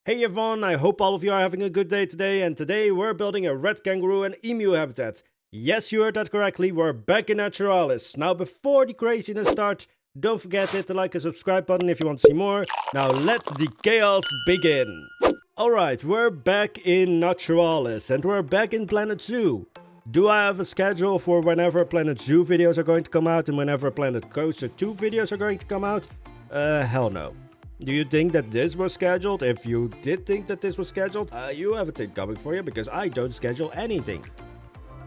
Hey everyone, I hope all of you are having a good day today, and today we're building a Red Kangaroo and Emu habitat. Yes, you heard that correctly, we're back in Naturalis. Now before the craziness starts, don't forget to hit the like and subscribe button if you want to see more. Now let the chaos begin. Alright, we're back in Naturalis, and we're back in Planet Zoo. Do I have a schedule for whenever Planet Zoo videos are going to come out and whenever Planet Coaster 2 videos are going to come out? Hell no. Do you think that this was scheduled? If you did think that this was scheduled, you have a thing coming for you because I don't schedule anything.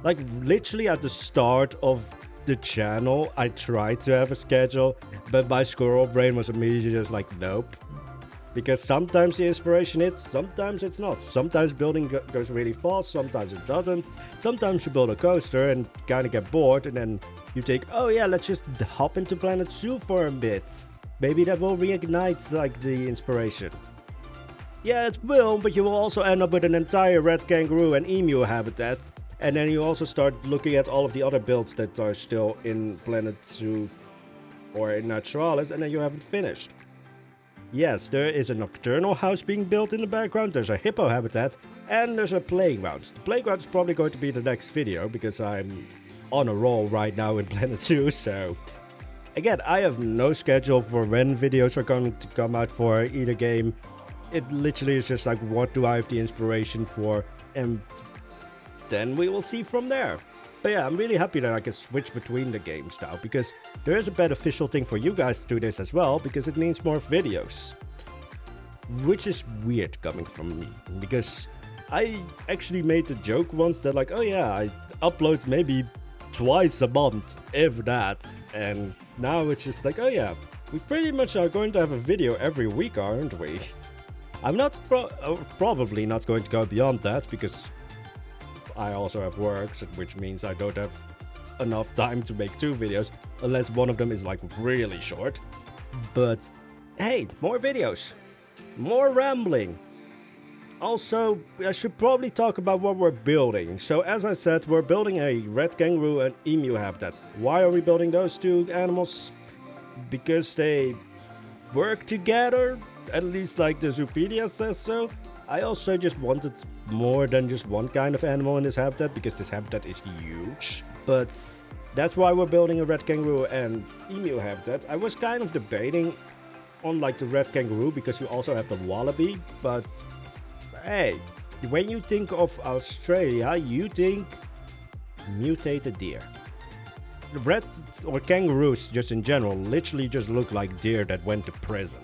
Like literally at the start of the channel, I tried to have a schedule, but my squirrel brain was immediately just like, nope. Because sometimes the inspiration hits, sometimes it's not. Sometimes building goes really fast, sometimes it doesn't. Sometimes you build a coaster and kind of get bored and then you think, oh yeah, let's just hop into Planet Zoo for a bit. Maybe that will reignite like the inspiration. Yeah, it will, but you will also end up with an entire Red Kangaroo and Emu habitat. And then you also start looking at all of the other builds that are still in Planet Zoo or in Naturalis and then you haven't finished. Yes, there is a nocturnal house being built in the background, there's a hippo habitat, and there's a playground. The playground is probably going to be the next video because I'm on a roll right now in Planet Zoo, so... Again, I have no schedule for when videos are going to come out for either game. It literally is just like, what do I have the inspiration for? And then we will see from there. But yeah, I'm really happy that I can switch between the games now, because there is a beneficial thing for you guys to do this as well, because it means more videos. Which is weird coming from me, because I actually made the joke once that like, oh yeah, I upload maybe twice a month, if that, and now it's just like, oh yeah, we pretty much are going to have a video every week, aren't we? I'm not probably not going to go beyond that, because I also have work, which means I don't have enough time to make 2 videos, unless one of them is like really short. But hey, more videos, more rambling. Also, I should probably talk about what we're building. So as I said, we're building a Red Kangaroo and Emu habitat. Why are we building those 2 animals? Because they work together, at least like the Zoopedia says so. I also just wanted more than just one kind of animal in this habitat, because this habitat is huge. But that's why we're building a Red Kangaroo and Emu habitat. I was kind of debating on like the Red Kangaroo, because you also have the wallaby, but... Hey, when you think of Australia, you think mutated deer. The red or kangaroos, just in general, literally just look like deer that went to prison.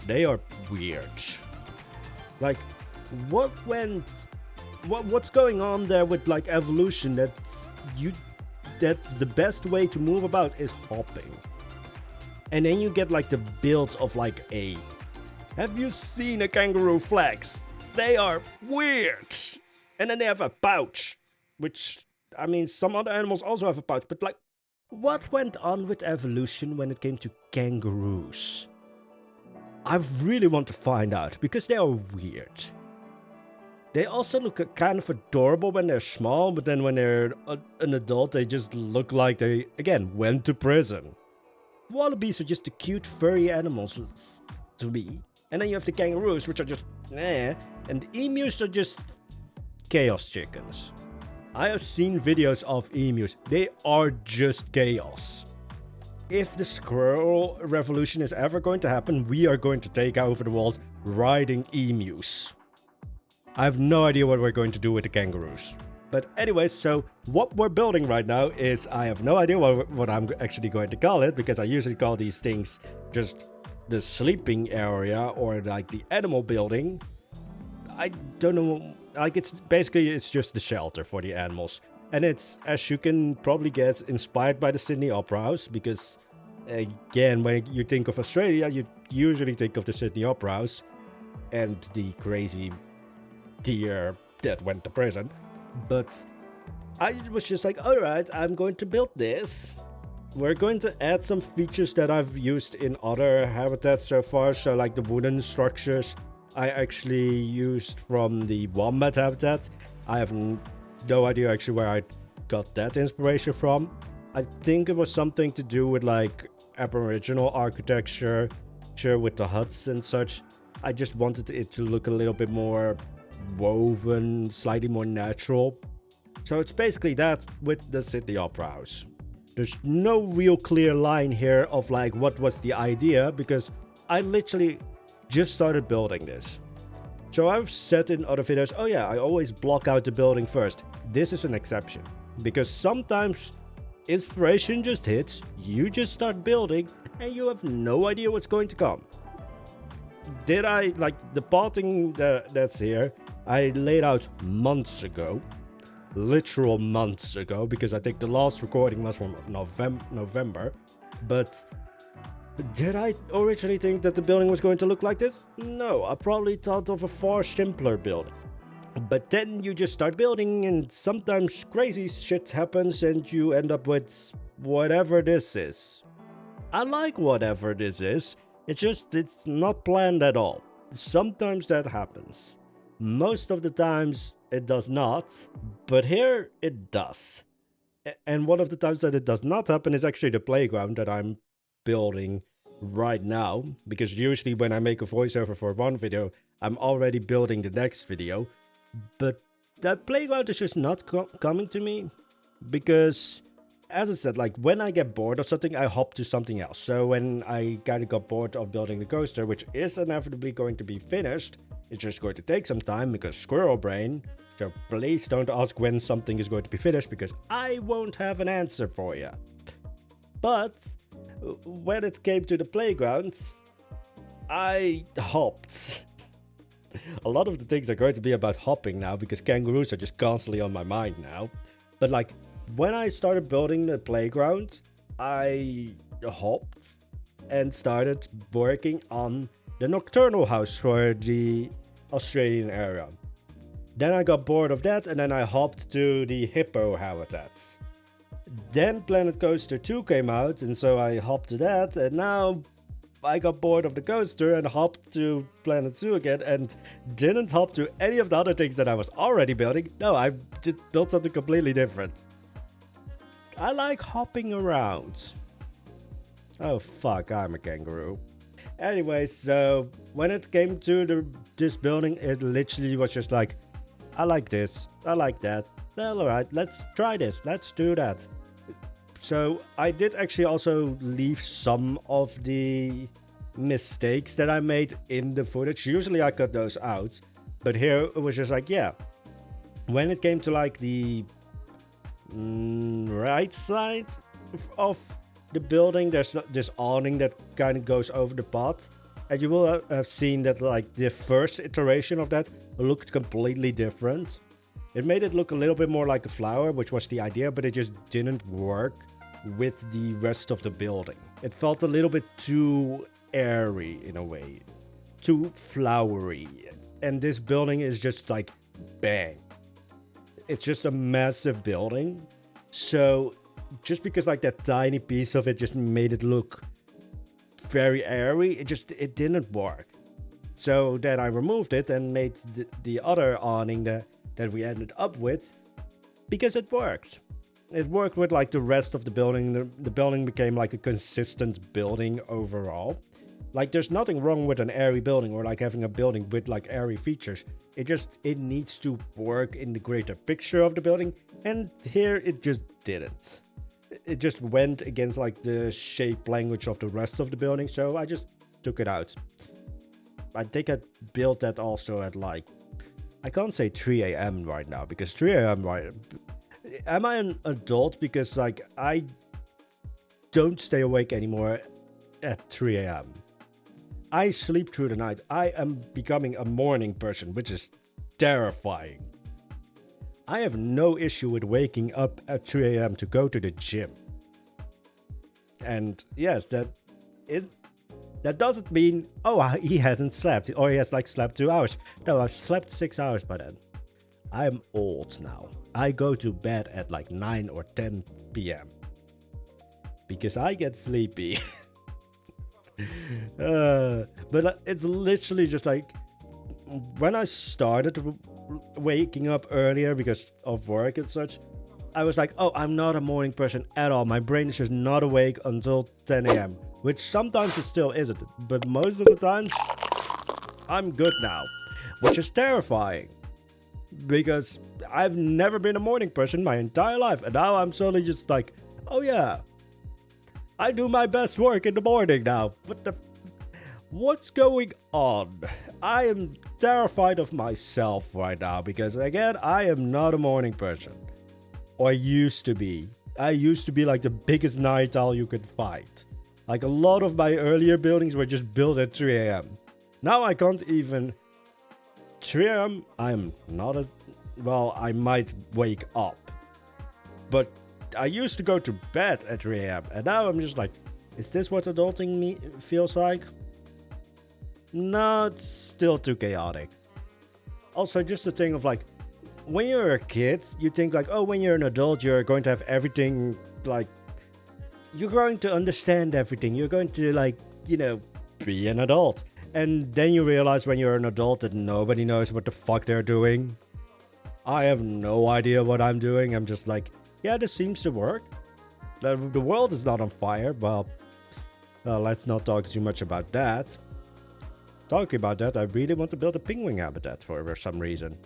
They are weird. Like, what's going on there with like evolution that the best way to move about is hopping. And then you get like the build of like a... Have you seen a kangaroo flex? They are weird. And then they have a pouch, which, I mean, some other animals also have a pouch, but like, what went on with evolution when it came to kangaroos? I really want to find out, because they are weird. They also look kind of adorable when they're small, but then when they're an adult, they just look like they, again, went to prison. Wallabies are just the cute furry animals to me. And then you have the kangaroos, which are just eh, and the emus are just chaos chickens. I have seen videos of emus. They are just chaos. If the squirrel revolution is ever going to happen, we are going to take over the world riding emus. I have no idea what we're going to do with the kangaroos. But anyways, so what we're building right now is, I have no idea what I'm actually going to call it, because I usually call these things just the sleeping area or like the animal building. I don't know, like it's just the shelter for the animals. And it's, as you can probably guess, inspired by the Sydney Opera House, because again, when you think of Australia, you usually think of the Sydney Opera House and the crazy deer that went to prison. But I was just like, alright, I'm going to build this. We're going to add some features that I've used in other habitats so far. So like the wooden structures I actually used from the wombat habitat. I have no idea actually where I got that inspiration from. I think it was something to do with like Aboriginal architecture with the huts and such. I just wanted it to look a little bit more woven, slightly more natural. So it's basically that with the Sydney Opera House. There's no real clear line here of like what was the idea, because I literally just started building this. So I've said in other videos, oh yeah, I always block out the building first. This is an exception, because sometimes inspiration just hits, you just start building, and you have no idea what's going to come. Did I, like the potting that's here, I laid out months ago. Literal months ago, because I think the last recording was from November. But did I originally think that the building was going to look like this? No, I probably thought of a far simpler building. But then you just start building, and sometimes crazy shit happens and you end up with whatever this is. I like whatever this is, it's not planned at all. Sometimes that happens. Most of the times it does not, but here it does. And one of the times that it does not happen is actually the playground that I'm building right now, because usually when I make a voiceover for one video, I'm already building the next video. But that playground is just not coming to me, because as I said, like when I get bored of something, I hop to something else. So when I kind of got bored of building the coaster, which is inevitably going to be finished, it's just going to take some time because squirrel brain. So please don't ask when something is going to be finished, because I won't have an answer for you. But when it came to the playgrounds, I hopped. A lot of the things are going to be about hopping now, because kangaroos are just constantly on my mind now. But like when I started building the playground, I hopped and started working on the nocturnal house for the Australian area. Then I got bored of that, and then I hopped to the hippo habitats. Then Planet Coaster 2 came out, and so I hopped to that, and now I got bored of the coaster and hopped to Planet Zoo again, and didn't hop to any of the other things that I was already building. No, I just built something completely different. I like hopping around. Oh fuck, I'm a kangaroo. Anyway, so when it came to this building, it literally was just like, I like this, I like that. Well, alright, let's try this, let's do that. So I did actually also leave some of the mistakes that I made in the footage. Usually I cut those out, but here it was just like, yeah. When it came to like the right side of the building, there's this awning that kind of goes over the pot, and you will have seen that like the first iteration of that looked completely different. It made it look a little bit more like a flower, which was the idea, but it just didn't work with the rest of the building. It felt a little bit too airy in a way, too flowery, and this building is just like bang. It's just a massive building, so just because like that tiny piece of it just made it look very airy, it didn't work. So then I removed it and made the other awning that we ended up with, because it worked. It worked with like the rest of the building. The building became like a consistent building overall. Like there's nothing wrong with an airy building or like having a building with like airy features. It needs to work in the greater picture of the building, and here it just didn't. It just went against like the shape language of the rest of the building, so I just took it out. I think I built that also at like, I can't say 3 a.m. right now, because 3 a.m. right... Am I an adult? Because like I don't stay awake anymore at 3 a.m. I sleep through the night. I am becoming a morning person, which is terrifying. I have no issue with waking up at 3 a.m. to go to the gym. And yes, that doesn't mean, oh, he hasn't slept, or he has like slept 2 hours. No, I've slept 6 hours by then. I'm old now. I go to bed at like 9 or 10 p.m. because I get sleepy. But it's literally just like, when I started waking up earlier because of work and such, I was like, oh, I'm not a morning person at all. My brain is just not awake until 10 a.m. Which sometimes it still isn't, but most of the times I'm good now, which is terrifying because I've never been a morning person my entire life, and now I'm suddenly just like, oh yeah, I do my best work in the morning now. What's going on? I am terrified of myself right now because, again, I am not a morning person. Or I used to be. I used to be like the biggest night owl you could find. Like a lot of my earlier buildings were just built at 3 a.m. Now I can't even... 3 a.m. I'm not as... Well, I might wake up. But I used to go to bed at 3 a.m. And now I'm just like, is this what adulting feels like? No, it's still too chaotic. Also, just the thing of like, when you're a kid, you think like, oh, when you're an adult, you're going to have everything, like, you're going to understand everything. You're going to, like, you know, be an adult. And then you realize when you're an adult that nobody knows what the fuck they're doing. I have no idea what I'm doing. I'm just like, yeah, this seems to work. The world is not on fire. Well, let's not talk too much about that. Talking about that, I really want to build a penguin habitat for some reason.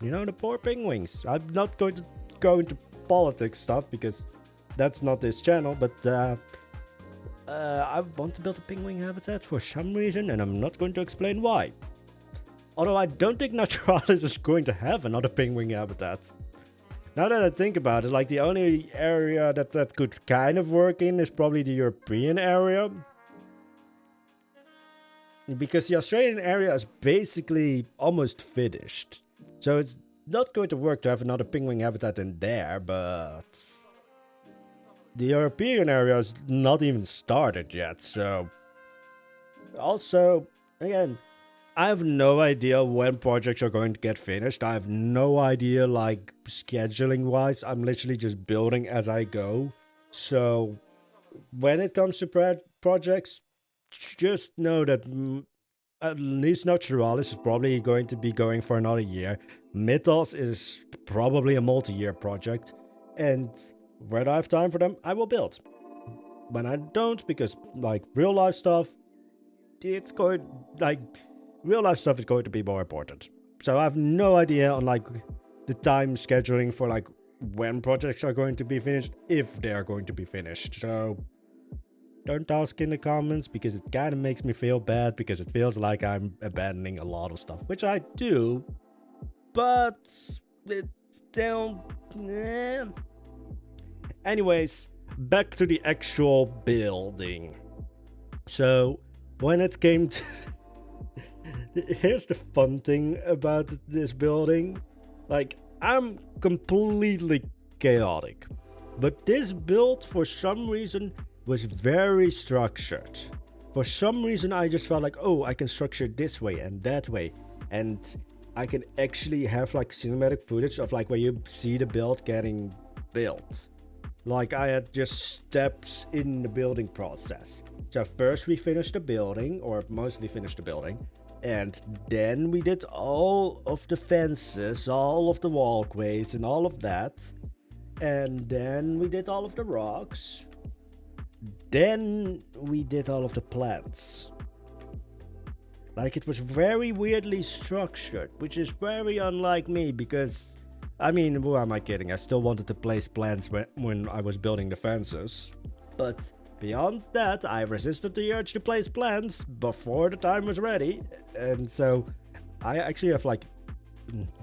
You know, the poor penguins. I'm not going to go into politics stuff because that's not this channel, but I want to build a penguin habitat for some reason, and I'm not going to explain why. Although I don't think Naturalis is going to have another penguin habitat. Now that I think about it, like the only area that could kind of work in is probably the European area. Because the Australian area is basically almost finished. So it's not going to work to have another penguin habitat in there, but... the European area is not even started yet, so... Also, again, I have no idea when projects are going to get finished. I have no idea, like, scheduling-wise. I'm literally just building as I go. So, when it comes to projects... just know that at least Naturalis is probably going to be going for another year. Mythos is probably a multi-year project. And when I have time for them, I will build. When I don't, because like real life stuff, real life stuff is going to be more important. So I have no idea on like the time scheduling for like when projects are going to be finished, if they are going to be finished. So don't ask in the comments because it kind of makes me feel bad because it feels like I'm abandoning a lot of stuff, which I do, but it's still... Anyways, back to the actual building. So, when it came to... Here's the fun thing about this building. Like, I'm completely chaotic. But this build, for some reason, was very structured. For some reason, I just felt like, oh, I can structure it this way and that way. And I can actually have like cinematic footage of like where you see the build getting built. Like I had just steps in the building process. So first we finished the building, or mostly finished the building. And then we did all of the fences, all of the walkways and all of that. And then we did all of the rocks. Then we did all of the plants. Like it was very weirdly structured, which is very unlike me because, I mean, who am I kidding? I still wanted to place plants when I was building the fences. But beyond that, I resisted the urge to place plants before the time was ready. And so I actually have like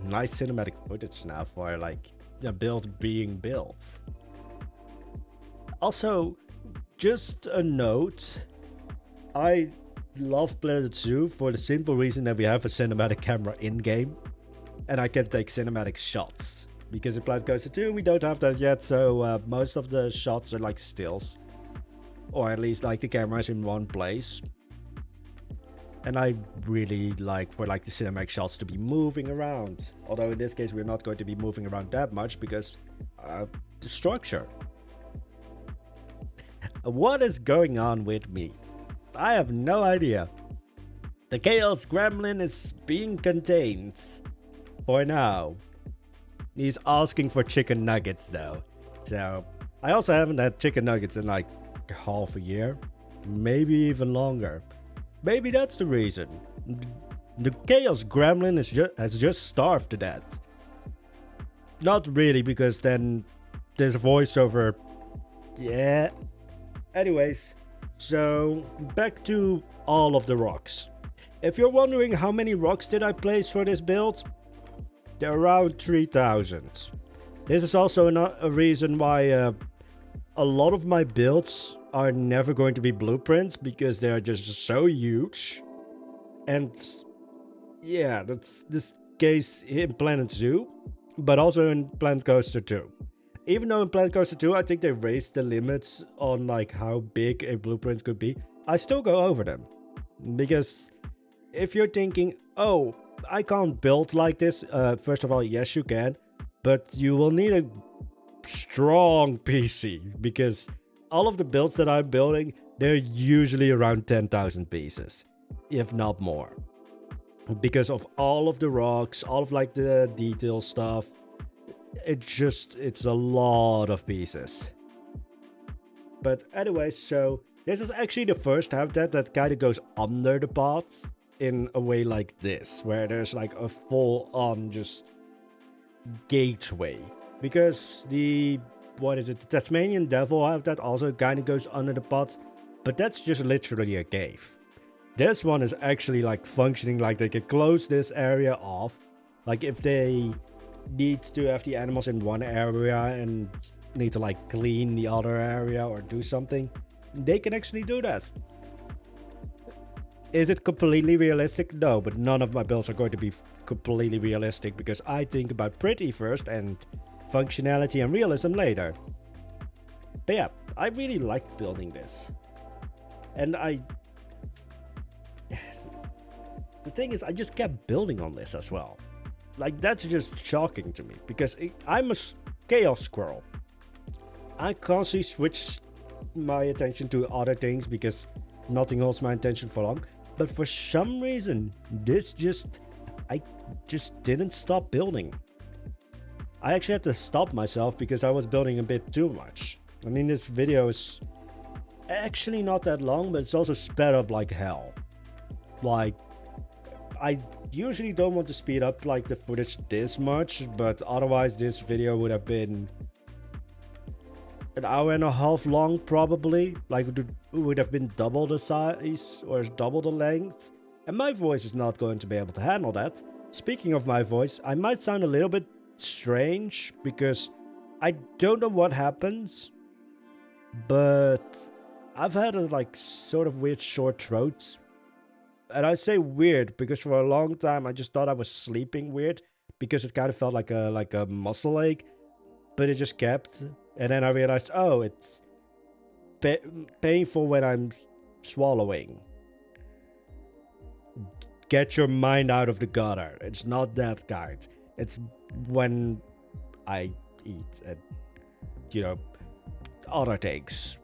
nice cinematic footage now for like the build being built. Also, just a note, I love Planet Zoo for the simple reason that we have a cinematic camera in-game. And I can take cinematic shots. Because in Planet Coaster 2 we don't have that yet, so most of the shots are like stills. Or at least like the camera is in one place. And I really like for like the cinematic shots to be moving around. Although in this case we're not going to be moving around that much because the structure. What is going on with me? I have no idea. The Chaos Gremlin is being contained. For now. He's asking for chicken nuggets though. So, I also haven't had chicken nuggets in like half a year. Maybe even longer. Maybe that's the reason. The Chaos Gremlin has just starved to death. Not really, because then there's a voiceover. Yeah. Anyways, so back to all of the rocks. If you're wondering how many rocks did I place for this build, they're around 3,000. This is also a reason why a lot of my builds are never going to be blueprints, because they are just so huge. And yeah, that's this case in Planet Zoo, but also in Planet Coaster 2. Even though in Planet Coaster 2 I think they raised the limits on like how big a blueprint could be, I still go over them. Because if you're thinking, oh, I can't build like this, first of all, yes you can, but you will need a strong PC, because all of the builds that I'm building, they're usually around 10,000 pieces, if not more. Because of all of the rocks, all of like the detail stuff, it's a lot of pieces. But anyway, so this is actually the first habitat that kind of goes under the pots in a way like this, where there's like a full-on just gateway. Because the Tasmanian Devil habitat also kind of goes under the pots, but that's just literally a cave. This one is actually like functioning like they can close this area off. Like if they need to have the animals in one area and need to like clean the other area or do something, they can actually do that. Is it completely realistic? No, but none of my builds are going to be completely realistic, because I think about pretty first and functionality and realism later. But yeah, I really liked building this. And the thing is, I just kept building on this as well. Like, that's just shocking to me, because I'm a chaos squirrel. I constantly switch my attention to other things because nothing holds my attention for long. But for some reason, I just didn't stop building. I actually had to stop myself because I was building a bit too much. I mean, this video is actually not that long, but it's also sped up like hell. Like, I usually don't want to speed up like the footage this much, but otherwise this video would have been an hour and a half long probably. Like, it would have been double the size or double the length, and my voice is not going to be able to handle that. Speaking of my voice, I might sound a little bit strange because I don't know what happens, but I've had a like sort of weird short throat. And I say weird because for a long time I just thought I was sleeping weird, because it kind of felt like a muscle ache, but it just kept. And then I realized, oh, it's painful when I'm swallowing. Get your mind out of the gutter. It's not that kind. It's when I eat and, other things.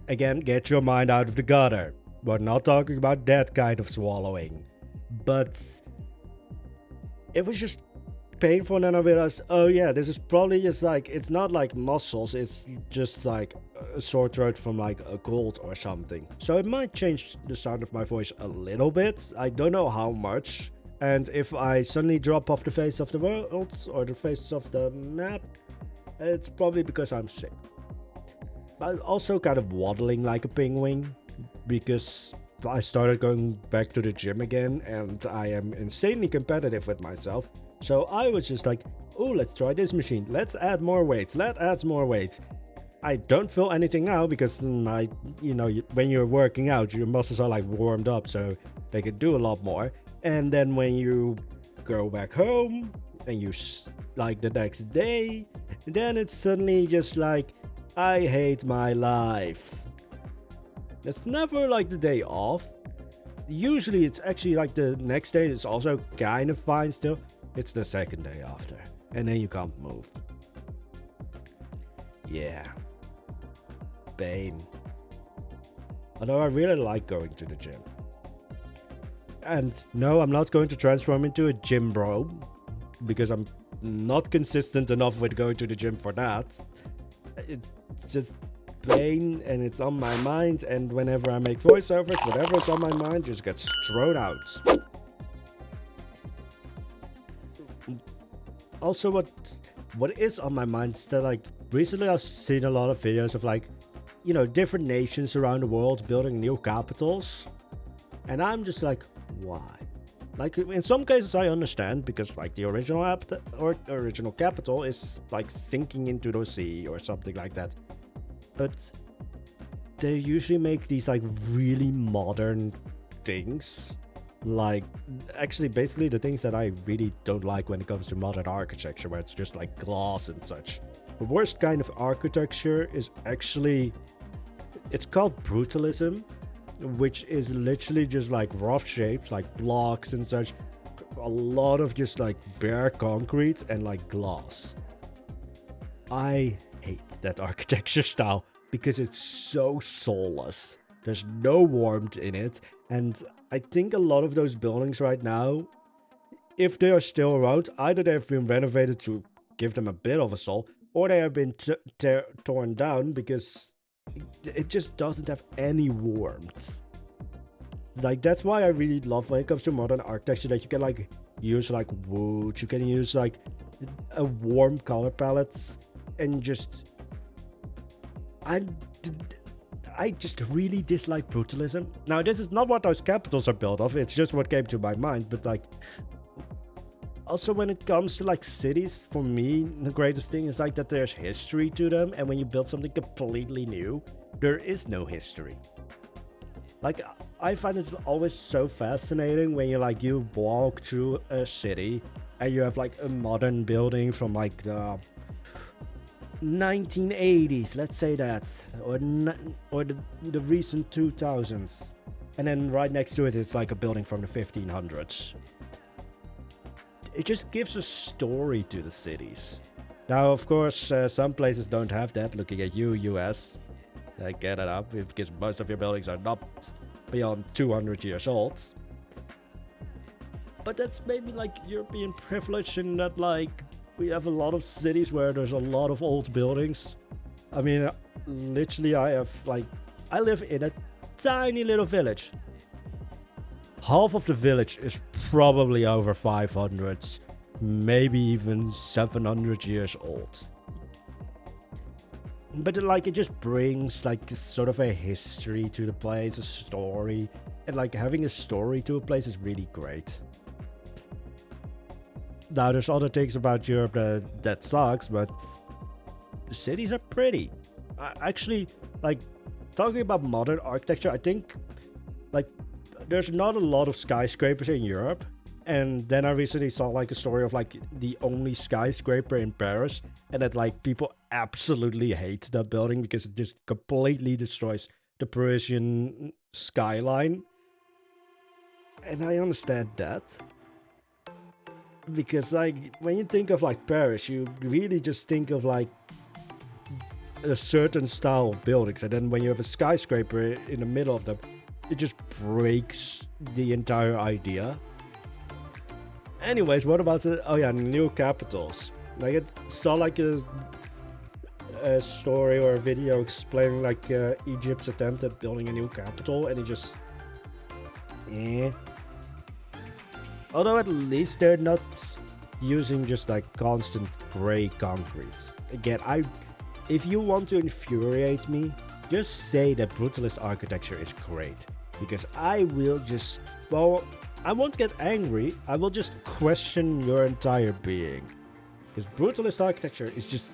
Again, get your mind out of the gutter. We're not talking about that kind of swallowing. But it was just painful, and then I realized, oh yeah, this is probably just like, it's not like muscles, it's just like a sore throat from like a cold or something. So it might change the sound of my voice a little bit. I don't know how much. And if I suddenly drop off the face of the world or the face of the map, it's probably because I'm sick. I'm also kind of waddling like a penguin, because I started going back to the gym again, and I am insanely competitive with myself. So I was just like, oh, let's try this machine. Let's add more weights. Let's add more weights. I don't feel anything now because when you're working out, your muscles are like warmed up, so they can do a lot more. And then when you go back home and you like the next day, then it's suddenly just like, I hate my life. It's never like the day off. Usually it's actually like the next day is also kind of fine still. It's the second day after, and then you can't move. Yeah. Pain. Although I really like going to the gym. And no, I'm not going to transform into a gym bro, because I'm not consistent enough with going to the gym for that. It's just pain, and it's on my mind, and whenever I make voiceovers, whatever's on my mind just gets thrown out. Also, what is on my mind is that, like, recently I've seen a lot of videos of, like, you know, different nations around the world building new capitals, and I'm just like, why? Like, in some cases I understand, because, like, the original capital is, like, sinking into the sea or something like that. But they usually make these, like, really modern things. Like, actually, basically the things that I really don't like when it comes to modern architecture, where it's just, like, glass and such. The worst kind of architecture is actually, it's called Brutalism, which is literally just like rough shapes, like blocks and such, a lot of just like bare concrete and like glass. I hate that architecture style because it's so soulless. There's no warmth in it, and I think a lot of those buildings right now, if they are still around, either they've been renovated to give them a bit of a soul, or they have been torn down because it just doesn't have any warmth. Like, that's why I really love when it comes to modern architecture that you can like use like wood, you can use like a warm color palettes, and just I just really dislike brutalism. Now, this is not what those capitals are built of, it's just what came to my mind, but like, also when it comes to like cities, for me, the greatest thing is like that there's history to them, and when you build something completely new, there is no history. Like, I find it always so fascinating when you walk through a city and you have like a modern building from like the 1980s, let's say that, or the recent 2000s, and then right next to it it's like a building from the 1500s. It just gives a story to the cities. Now, of course, some places don't have that. Looking at you, US, I get it up because most of your buildings are not beyond 200 years old. But that's maybe like European privilege in that, like, we have a lot of cities where there's a lot of old buildings. I mean, literally, I live in a tiny little village. Half of the village is probably over 500, maybe even 700 years old. But like, it just brings like sort of a history to the place, a story, and like having a story to a place is really great. Now, there's other things about Europe that sucks, but the cities are pretty. Actually, like, talking about modern architecture, I think like there's not a lot of skyscrapers in Europe. And then I recently saw like a story of like the only skyscraper in Paris, and that like people absolutely hate that building because it just completely destroys the Parisian skyline. And I understand that, because like when you think of like Paris, you really just think of like a certain style of buildings, and then when you have a skyscraper in the middle of them, it just breaks the entire idea. Anyways, what about new capitals? Like, I saw like a story or a video explaining like Egypt's attempt at building a new capital, and it just although at least they're not using just like constant gray concrete. Again, if you want to infuriate me, just say that brutalist architecture is great, because I will just, well, I won't get angry, I will just question your entire being. Because brutalist architecture is just,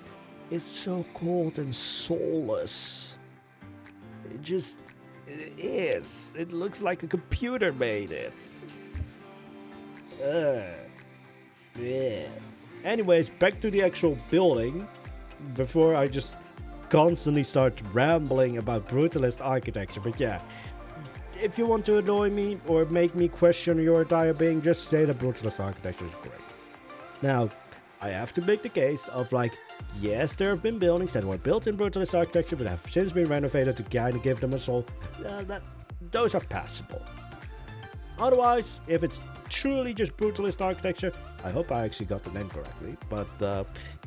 it's so cold and soulless. It is. It looks like a computer made it. Yeah. Anyways, back to the actual building, before I just constantly start rambling about brutalist architecture. But yeah, if you want to annoy me or make me question your entire being, just say that brutalist architecture is great. Now, I have to make the case of like, yes, there have been buildings that were built in brutalist architecture but have since been renovated to kind of give them a soul. Those are passable. Otherwise, if it's truly just brutalist architecture, I hope I actually got the name correctly, but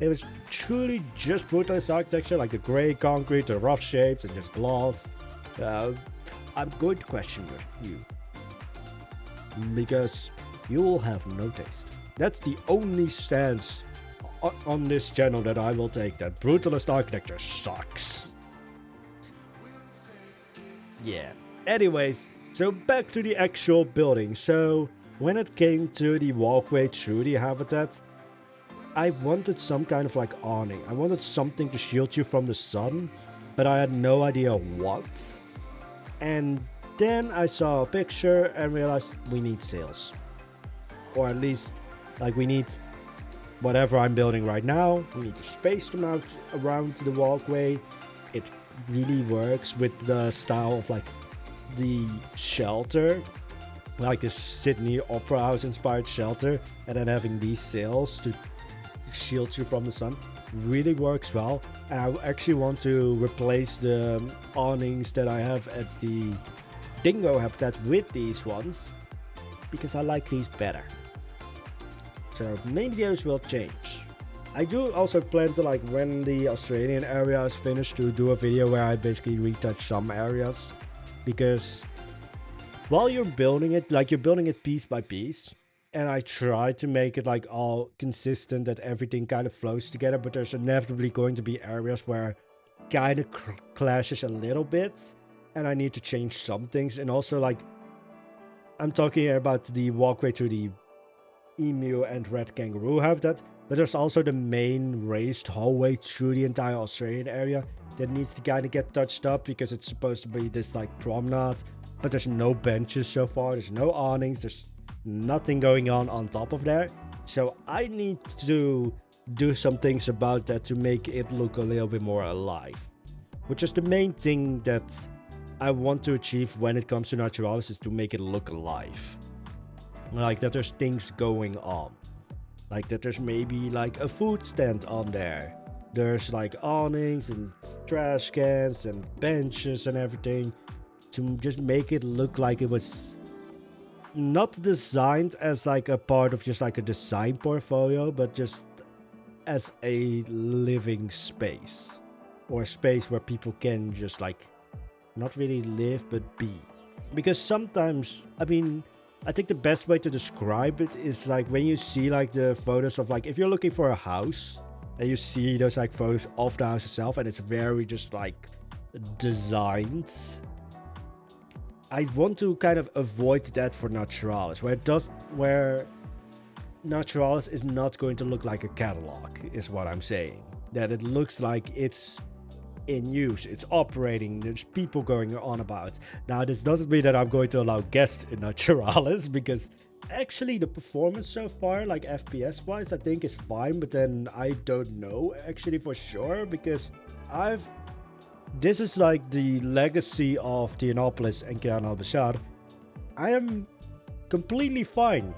if it's truly just brutalist architecture, like the gray concrete, the rough shapes, and just glass, I'm going to question you. Because you will have no taste. That's the only stance on this channel that I will take, that brutalist architecture sucks. Yeah. Anyways, so back to the actual building. So when it came to the walkway through the habitat, I wanted some kind of like awning. I wanted something to shield you from the sun, but I had no idea what. And then I saw a picture and realized we need sails. Or at least, like, we need whatever I'm building right now. We need to space them out around the walkway. It really works with the style of like the shelter, like this Sydney Opera House inspired shelter, and then having these sails to shield you from the sun really works well. And I actually want to replace the awnings that I have at the dingo habitat with these ones, because I like these better. So main videos will change. I do also plan to, like, when the Australian area is finished, to do a video where I basically retouch some areas, because while you're building it, like, you're building it piece by piece, and I try to make it like all consistent, that everything kind of flows together, but there's inevitably going to be areas where kind of clashes a little bit, and I need to change some things. And also, like, I'm talking about the walkway to the Emu and Red Kangaroo habitat, but there's also the main raised hallway through the entire Australian area that needs to kind of get touched up, because it's supposed to be this like promenade, but there's no benches so far, there's no awnings, there's nothing going on top of there. So I need to do some things about that to make it look a little bit more alive, which is the main thing that I want to achieve when it comes to Naturalis, is to make it look alive. Like that there's things going on. Like that there's maybe like a food stand on there. There's like awnings and trash cans and benches and everything, to just make it look like it was not designed as like a part of just like a design portfolio, but just as a living space, or a space where people can just like not really live but be. Because sometimes, I mean, I think the best way to describe it is like when you see like the photos of, like, if you're looking for a house and you see those like photos of the house itself and it's very just like designed, I want to kind of avoid that for Naturalis, where Naturalis is not going to look like a catalog, is what I'm saying. That it looks like it's in use, it's operating, there's people going on about. Now, this doesn't mean that I'm going to allow guests in Naturalis, because actually the performance so far, like FPS wise, I think is fine, but then I don't know actually for sure, because this is like the legacy of Naturalis and Kangaroo Observations. I am completely fine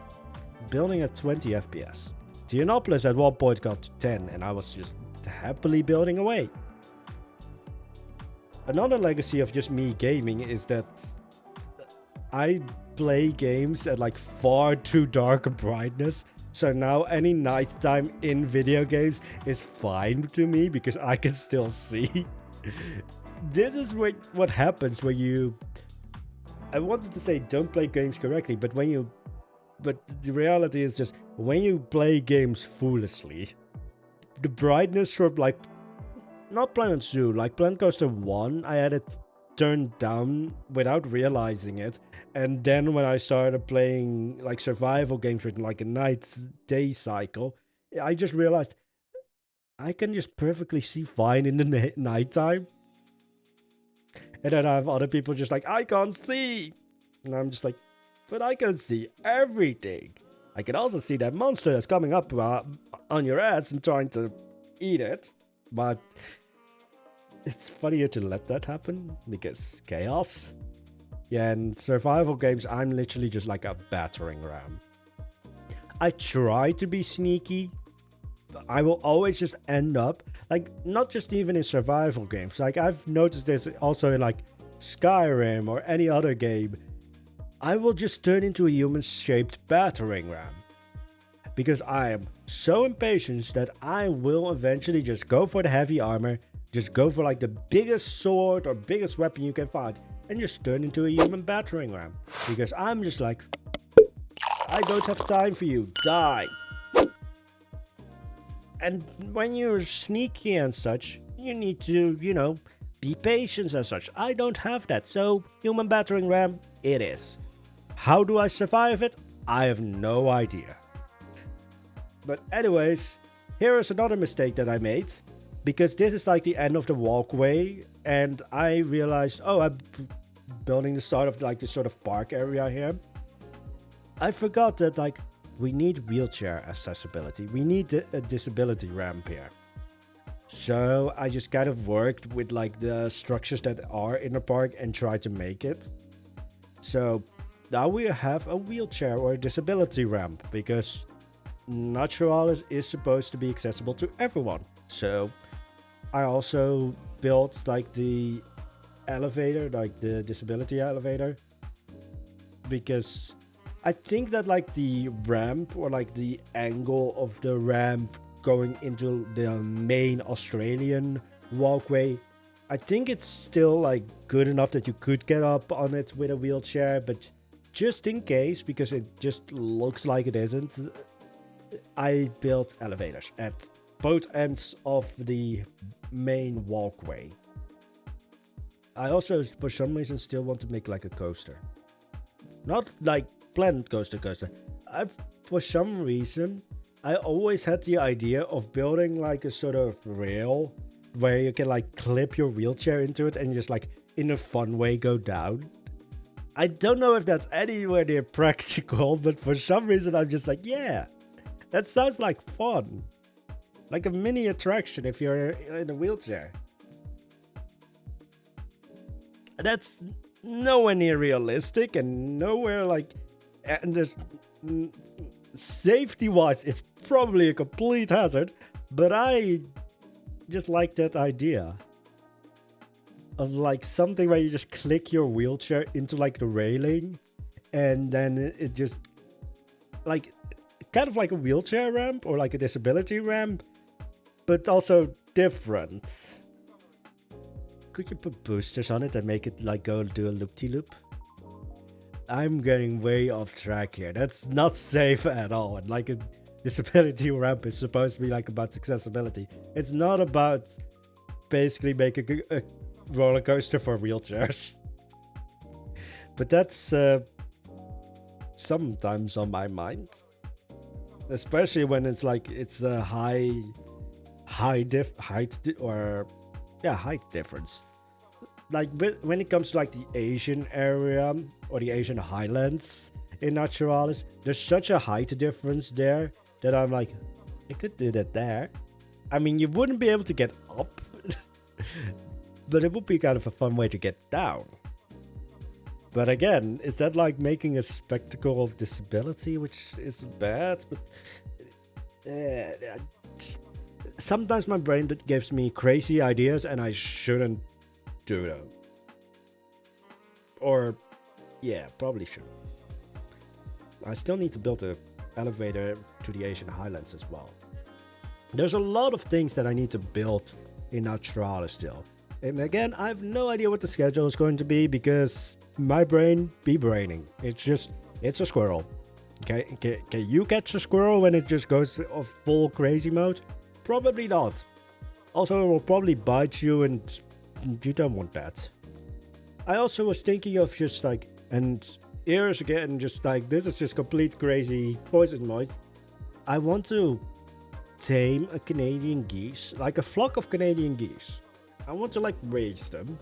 building at 20 FPS. Naturalis at one point got to 10 and I was just happily building away. Another legacy of just me gaming is that I play games at like far too dark a brightness. So now any nighttime in video games is fine to me, because I can still see. This is what happens when you... I wanted to say don't play games correctly, but the reality is just when you play games foolishly, the brightness from like... Not Planet Zoo, like Planet Coaster 1, I had it turned down without realizing it. And then when I started playing like survival games with like a night-day cycle, I just realized I can just perfectly see fine in the nighttime. And then I have other people just like, I can't see. And I'm just like, but I can see everything. I can also see that monster that's coming up on your ass and trying to eat it. But it's funnier to let that happen, because chaos. Yeah, in survival games, I'm literally just like a battering ram. I try to be sneaky, but I will always just end up, like, not just even in survival games. Like, I've noticed this also in like Skyrim or any other game. I will just turn into a human-shaped battering ram, because I am so impatient that I will eventually just go for the heavy armor, just go for like the biggest sword or biggest weapon you can find, and just turn into a human battering ram. Because I'm just like, I don't have time for you, die. And when you're sneaky and such, you need to, you know, be patient and such. I don't have that, so human battering ram it is. How do I survive it? I have no idea. But anyways, here is another mistake that I made. Because this is like the end of the walkway, and I realized, oh, I'm building the start of like this sort of park area here. I forgot that like we need wheelchair accessibility. We need a disability ramp here. So I just kind of worked with like the structures that are in the park and tried to make it. So now we have a wheelchair or a disability ramp because Naturalis is supposed to be accessible to everyone. So I also built like the elevator, like the disability elevator, because I think that like the ramp or like the angle of the ramp going into the main Australian walkway, I think it's still like good enough that you could get up on it with a wheelchair, but just in case, because it just looks like it isn't, I built elevators at both ends of the main walkway. I also, for some reason, still want to make like a coaster. Not like Planet Coaster. For some reason, I always had the idea of building like a sort of rail where you can like clip your wheelchair into it and just like in a fun way go down. I don't know if that's anywhere near practical, but for some reason I'm just like, yeah, that sounds like fun. Like a mini attraction if you're in a wheelchair. That's nowhere near realistic and nowhere like... And there's... Safety-wise, it's probably a complete hazard. But I just like that idea. Of like something where you just click your wheelchair into like the railing. And then it just... Like... Kind of like a wheelchair ramp or like a disability ramp. But also different. Could you put boosters on it and make it like go do a loop-de-loop? I'm getting way off track here. That's not safe at all. And like a disability ramp is supposed to be like about accessibility. It's not about basically making a roller coaster for wheelchairs. But that's sometimes on my mind. Especially when it's like it's a height difference. Like when it comes to like the Asian area or the Asian highlands in Naturalis, there's such a height difference there that I'm like, I could do that there. I mean, you wouldn't be able to get up, but it would be kind of a fun way to get down. But again, is that like making a spectacle of disability, which is bad? But sometimes my brain gives me crazy ideas and I shouldn't do them. Or, yeah, probably should. I still need to build an elevator to the Asian highlands as well. There's a lot of things that I need to build in Naturalis still. And again, I have no idea what the schedule is going to be because my brain be braining. It's a squirrel. Okay, can you catch a squirrel when it just goes to full crazy mode? Probably not. Also, it will probably bite you and you don't want that. I also was thinking of just like, and here's again, just like, this is just complete crazy Poisonblade. I want to tame a Canadian geese, like a flock of Canadian geese. I want to like raise them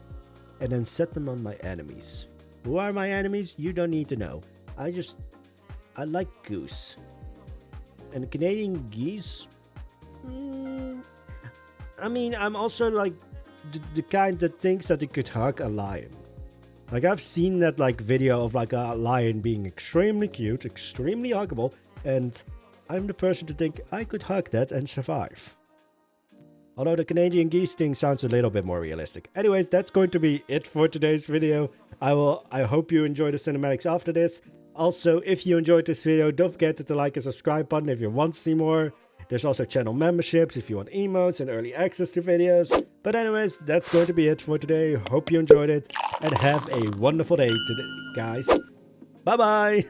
and then set them on my enemies. Who are my enemies? You don't need to know. I like goose. And Canadian geese? I mean, I'm also like the kind that thinks that it could hug a lion. Like I've seen that like video of like a lion being extremely cute, extremely huggable, and I'm the person to think I could hug that and survive. Although the Canadian geese thing sounds a little bit more realistic. Anyways, that's going to be it for today's video. I hope you enjoy the cinematics after this. Also, if you enjoyed this video, don't forget to like and subscribe button if you want to see more. There's also channel memberships if you want emotes and early access to videos. But anyways, that's going to be it for today. Hope you enjoyed it and have a wonderful day today, guys. Bye bye.